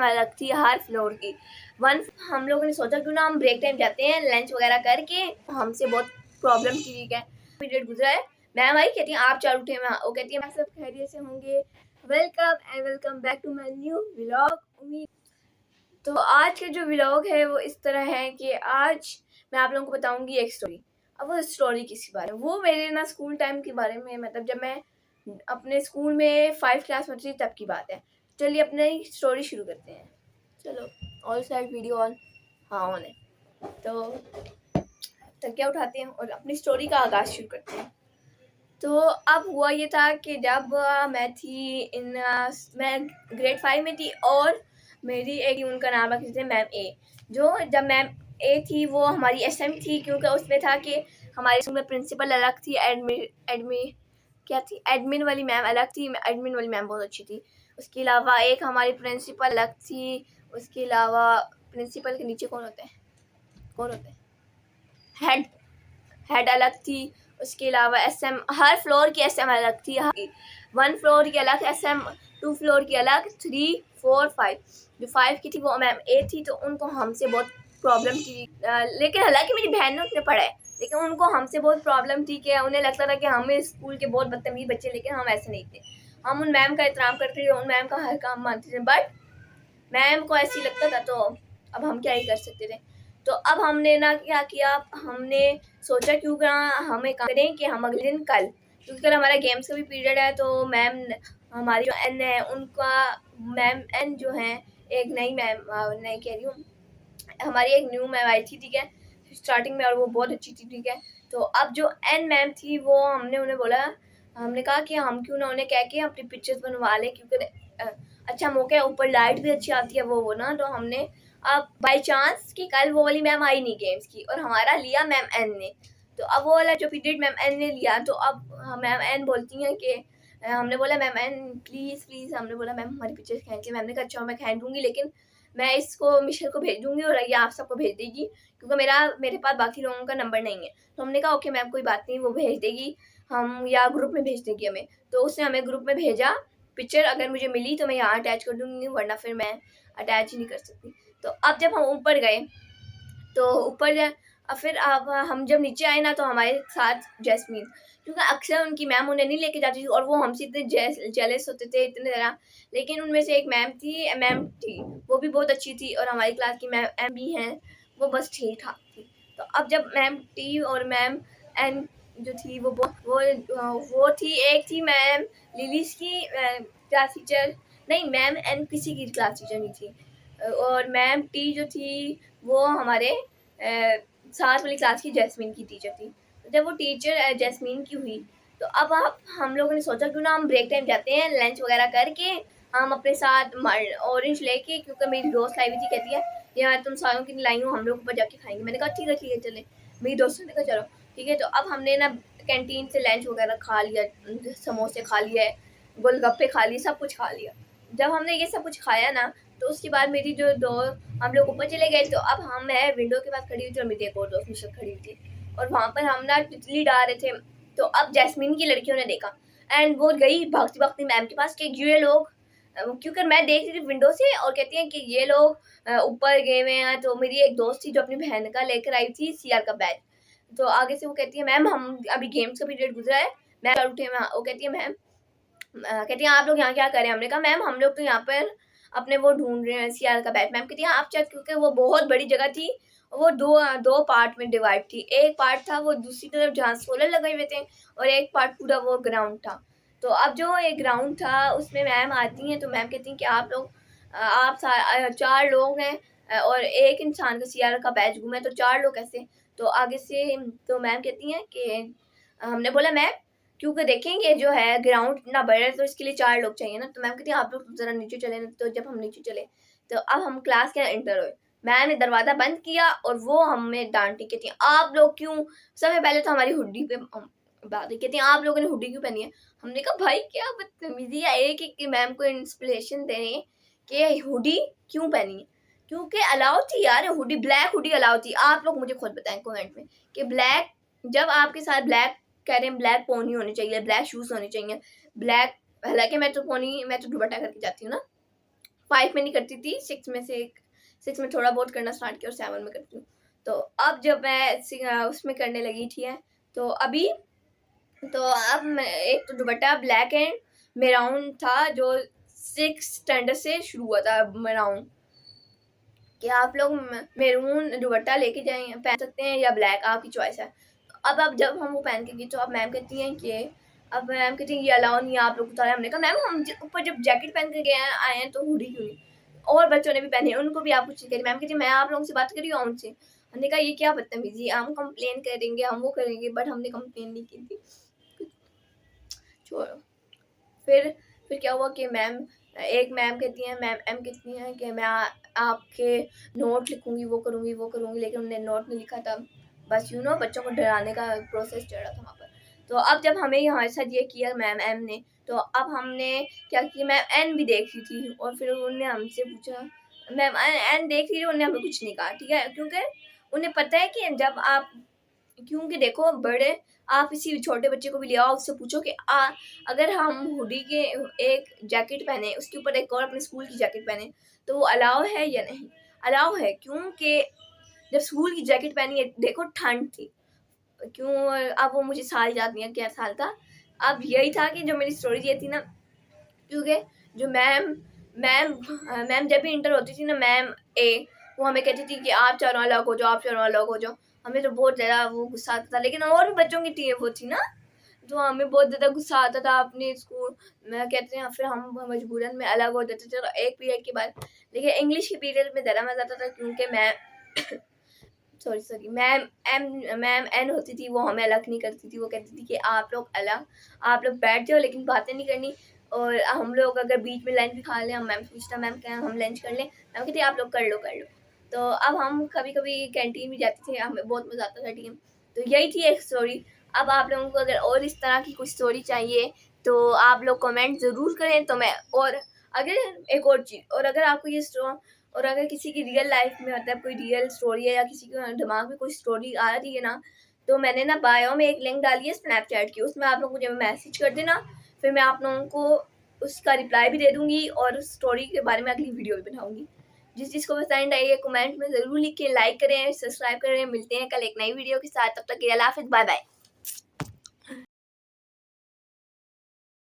अलग थी हर फ्लोर की। हम लोगों ने सोचा क्यों ना हम ब्रेक टाइम जाते हैं लंच वगैरह करके, हमसे बहुत प्रॉब्लम ठीक है पीरियड गुजरा है। मैम आई, कहती है आप चार उठे, वो कहती है मैं सब खैरियत से होंगे। Welcome back to my new vlog. तो आज का जो व्लॉग है वो इस तरह है कि आज मैं आप लोगों को बताऊंगी एक स्टोरी। अब वो स्टोरी किसी बारे में, वो मेरे ना स्कूल टाइम के बारे में, मतलब जब मैं अपने स्कूल में 5 क्लास में थी तब की बात है। चलिए अपनी स्टोरी शुरू करते हैं। चलो ऑल साइड वीडियो ऑन, हाँ ऑन है। तो तकिया उठाते हैं और अपनी स्टोरी का आगाज़ शुरू करते हैं। तो अब हुआ ये था कि जब मैं ग्रेड 5 में थी और मेरी एक उनका नाम रखते थे मैम ए। जब मैम ए थी वो हमारी एसएम थी, क्योंकि उसमें था कि हमारे स्कूल में प्रिंसिपल अलग थी, एडमिन वाली मैम अलग थी। एडमिन वाली मैम बहुत अच्छी थी। उसके अलावा एक हमारी प्रिंसिपल अलग थी। उसके अलावा प्रिंसिपल के नीचे कौन होते हैं, हेड अलग थी। उसके अलावा एसएम, हर फ्लोर की एसएम अलग थी। 1 फ्लोर की अलग एसएम, 2 फ्लोर की अलग, 3, 4, 5। जो 5 की थी वो मैम ए थी, तो उनको हमसे बहुत प्रॉब्लम थी। लेकिन हालांकि मेरी बहन ने उसने पढ़ा है, लेकिन उनको हमसे बहुत प्रॉब्लम थी कि उन्हें लगता था कि हम स्कूल के बहुत बदतमीज बच्चे, लेकिन हम ऐसे नहीं थे। हम उन मैम का एहतराम करते थे, उन मैम का हर काम मानते थे, बट मैम को ऐसे ही लगता था। तो अब हम क्या ही कर सकते थे। तो अब हमने ना क्या किया, हमने सोचा क्यों ना हम एक काम करें कि हम अगले दिन कल, क्योंकि कल हमारा गेम्स का भी पीरियड है, तो मैम हमारी जो एन है उनका, मैम एन जो है एक नई मैम, नहीं कह रही हूँ, हमारी एक न्यू मैम आई थी, ठीक है, स्टार्टिंग में, और वो बहुत अच्छी थी, ठीक है। तो अब जो एन मैम थी वो हमने उन्हें बोला, हमने कहा कि हम क्यों ना उन्हें कह के अपनी पिक्चर्स बनवा लें, क्योंकि अच्छा मौका है, ऊपर लाइट भी अच्छी आती है वो ना। तो हमने अब बाई चांस कि कल वो वाली मैम आई नहीं गेम्स की, और हमारा लिया मैम एन ने। तो अब वो वाला जो पीरियड मैम एन ने लिया, तो अब मैम एन बोलती हैं कि हमने बोला मैम एन प्लीज़, हमने बोला मैम हमारी पिक्चर्स खींच के। मैम ने कहा अच्छा मैं खींच दूँगी, लेकिन मैं इसको मिशेल को भेज दूँगी और ये आप सबको भेज देगी, क्योंकि मेरे पास बाकी लोगों का नंबर नहीं है। तो हमने कहा ओके मैम कोई बात नहीं, वो भेज देगी हम, या ग्रुप में भेज देगी हमें। तो उसने हमें ग्रुप में भेजा पिक्चर, अगर मुझे मिली तो मैं यहाँ अटैच कर दूँगी, वरना फिर मैं अटैच ही नहीं कर सकती। तो अब जब हम ऊपर गए, तो ऊपर फिर अब हम जब नीचे आए ना, तो हमारे साथ जैस्मीन, क्योंकि अक्सर उनकी मैम उन्हें नहीं लेके जाती थी, और वो हमसे इतने जेलस होते थे इतने ज़्यादा। लेकिन उनमें से एक मैम थी, वो भी बहुत अच्छी थी, और हमारी क्लास की मैम एम भी हैं, वो बस ठीक ठाक थी। तो अब जब मैम टी और मैम एन जो थी वो थी, एक थी मैम लिलीस की क्लास टीचर, नहीं मैम एन किसी की क्लास टीचर नहीं थी, और मैम टी जो थी वो हमारे साथ वाली क्लास की जैस्मीन की टीचर थी। तो जब वो टीचर जैस्मीन की हुई, तो अब हम लोगों ने सोचा क्यों ना हम ब्रेक टाइम जाते हैं लंच वगैरह करके, हम अपने साथ ऑरेंज लेके, क्योंकि मेरी दोस्त लाई हुई थी, कहती है यार तुम सारों की लाई हो, हम लोग ऊपर जाके खाएंगे। मैंने कहा ठीक है चले। मेरी दोस्तों ने कहा चलो ठीक है। तो अब हमने ना कैंटीन से लंच वगैरह खा लिया, समोसे खा लिए, गोलगप्पे खा लिए, सब कुछ खा लिया। जब हमने ये सब कुछ खाया ना, तो उसके बाद मेरी जो दो, हम लोग ऊपर चले गए। तो अब मैं विंडो के पास खड़ी हुई थी, और मेरी एक और दोस्त मुझसे खड़ी हुई थी, और वहाँ पर हम ना तितली डाल रहे थे। तो अब जैस्मीन की लड़कियों ने देखा, एंड वो गई भागती भागती मैम के पास कि ये लोग, क्योंकि मैं देख रही थी विंडो से, और कहती हैं कि ये लोग ऊपर गए हुए हैं। तो मेरी एक दोस्त थी जो अपनी बहन का लेकर आई थी सीआर का बैग। तो आगे से वो कहती है मैम हम अभी गेम्स का पीरियड गुजरा है, मैम उठे। वो कहती है मैम, कहती हैं आप लोग यहाँ क्या करें। हमने कहा मैम हम लोग तो यहाँ पर अपने वो ढूंढ रहे हैं सीआर का बैट। मैम कहती हैं आप चाहे, क्योंकि वो बहुत बड़ी जगह थी, वो दो पार्ट में डिवाइड थी। एक पार्ट था वो दूसरी तरफ जहाँ सोलर लगे हुए थे, और एक पार्ट पूरा वो ग्राउंड था। तो अब जो एक ग्राउंड था उसमें मैम आती हैं, तो मैम कहती हैं कि आप लोग, आप 4 लोग हैं, और एक इंसान का सीआर का बैच गुम है, तो 4 लोग कैसे। तो आगे से तो मैम कहती हैं कि हमने बोला मैम क्योंकि देखेंगे जो है ग्राउंड इतना बड़ा है, तो इसके लिए 4 लोग चाहिए ना। तो मैम कहती है आप लोग ज़रा नीचे चले ना। तो जब हम नीचे चले, तो अब हम क्लास के एंटर हुए, मैम ने दरवाज़ा बंद किया, और वो हमें डांटी, कहती हैं आप लोग क्यों, सबसे पहले तो हमारी हुड्डी पे बात है, कहती हैं आप लोगों ने हुड्डी क्यों पहनी है। हमने कहा भाई क्या बदतमीजी है, एक मैम को इंस्पिरेशन दें कि हुडी क्यों पहनी है, क्योंकि अलाउ थी यार हुडी, ब्लैक हुडी अलाउ थी। आप लोग मुझे खुद बताएं कमेंट में कि ब्लैक, जब आपके साथ ब्लैक कह रहे हैं, ब्लैक पोनी होनी चाहिए, ब्लैक शूज़ होने चाहिए, ब्लैक, हालांकि मैं तो दुपट्टा करके जाती हूँ ना, 5 में नहीं करती थी, 6 में थोड़ा बहुत करना स्टार्ट किया और 7 में करती हूँ। तो अब जब मैं उसमें करने लगी थी तो अभी तो अब मैं एक तो दुपट्टा ब्लैक एंड मेराउन था जो 6 स्टैंडर्ड से शुरू हुआ था मेराउन, कि आप लोग मेरून दुपट्टा लेके जाएं पहन सकते हैं या ब्लैक, आपकी चॉइस है। अब जब हम वो पहन के गए तो अब मैम कहती हैं कि अब मैम कहती हैं ये अलाउ नहीं है आप लोग उतारे। हमने कहा मैम हम ऊपर जब जैकेट पहन के गए हैं आए हैं तो हुडी क्यों नहीं, और बच्चों ने भी पहने हैं उनको भी आप कुछ नहीं करिए। मैम कहती मैं आप लोगों से बात कर रही हूँ उनसे। हमने कहा ये क्या बदतमीजी, हम कंप्लेन करेंगे हम वो करेंगे, बट हमने कंप्लेन नहीं की थी। छोड़ो। फिर क्या हुआ कि एक मैम कहती हैं मैम कहती हैं कि मैं आपके नोट लिखूंगी वो करूंगी, लेकिन उन्होंने नोट नहीं लिखा था। बस बच्चों को डराने का प्रोसेस चल रहा था वहाँ पर। तो अब जब हमें हमारे साथ ये किया मैम एम ने, तो अब हमने क्या किया, मैम एन भी देख रही थी और फिर उन्होंने हमसे पूछा, मैम एन देख रही थी, उन्होंने हमें कुछ नहीं कहा, ठीक है, क्योंकि उन्हें पता है कि जब आप, क्योंकि देखो बड़े आप किसी छोटे बच्चे को भी ले आओ उससे पूछो कि अगर हम हुडी के एक जैकेट पहने उसके ऊपर एक और अपने स्कूल की जैकेट पहने तो वो अलाउ है या नहीं। अलाउ है, क्योंकि जब स्कूल की जैकेट पहनी है, देखो ठंड थी, क्यों अब वो मुझे साल याद नहीं है क्या साल था। अब यही था कि जो मेरी स्टोरी ये थी ना, क्योंकि जो मैम मैम मैम जब भी इंटर होती थी ना, मैम ए वो हमें कहती थी कि आप चारों अलग हो जाओ, आप चारों अलग हो जाओ। हमें तो बहुत ज़्यादा वो गुस्सा आता था, लेकिन और भी बच्चों की टीम वो थी ना, तो हमें बहुत ज़्यादा गुस्सा आता था अपने स्कूल में, कहते हैं फिर हम मजबूरन में अलग हो जाते थे। तो एक पीरियड के बाद, लेकिन इंग्लिश के पीरियड में ज़्यादा मज़ा आता था, क्योंकि मैम सॉरी मैम एन होती थी, वो हमें अलग नहीं करती थी। वो कहती थी कि आप लोग अलग, आप लोग बैठ जाओ लेकिन बातें नहीं करनी, और हम लोग अगर बीच में लंच भी खा लें, हम मैम पूछता मैम क्या हम लंच कर लें, मैम कहती आप लोग कर लो। तो अब हम कभी कभी कैंटीन भी जाते थे, हमें बहुत मज़ा आता था टीम। तो यही थी एक स्टोरी। अब आप लोगों को अगर और इस तरह की कुछ स्टोरी चाहिए तो आप लोग कमेंट ज़रूर करें, तो मैं, और अगर एक और चीज़, और अगर आपको ये और अगर किसी की रियल लाइफ में मतलब कोई रियल स्टोरी है या किसी के दिमाग में कोई स्टोरी आ रही है ना, तो मैंने ना बायो में एक लिंक डाली है स्नैपचैट की, उसमें आप लोग मुझे मैसेज कर देना, फिर मैं आप लोगों को उसका रिप्लाई भी दे दूँगी और उस स्टोरी के बारे में अगली वीडियो भी बनाऊँगी। जिस जिसको पसंद आई है कमेंट में ज़रूर लिखें, लाइक करें, सब्सक्राइब करें। मिलते हैं कल एक नई वीडियो के साथ, तब तक के लिए अल्लाह हाफ़िज़, बाय बाय।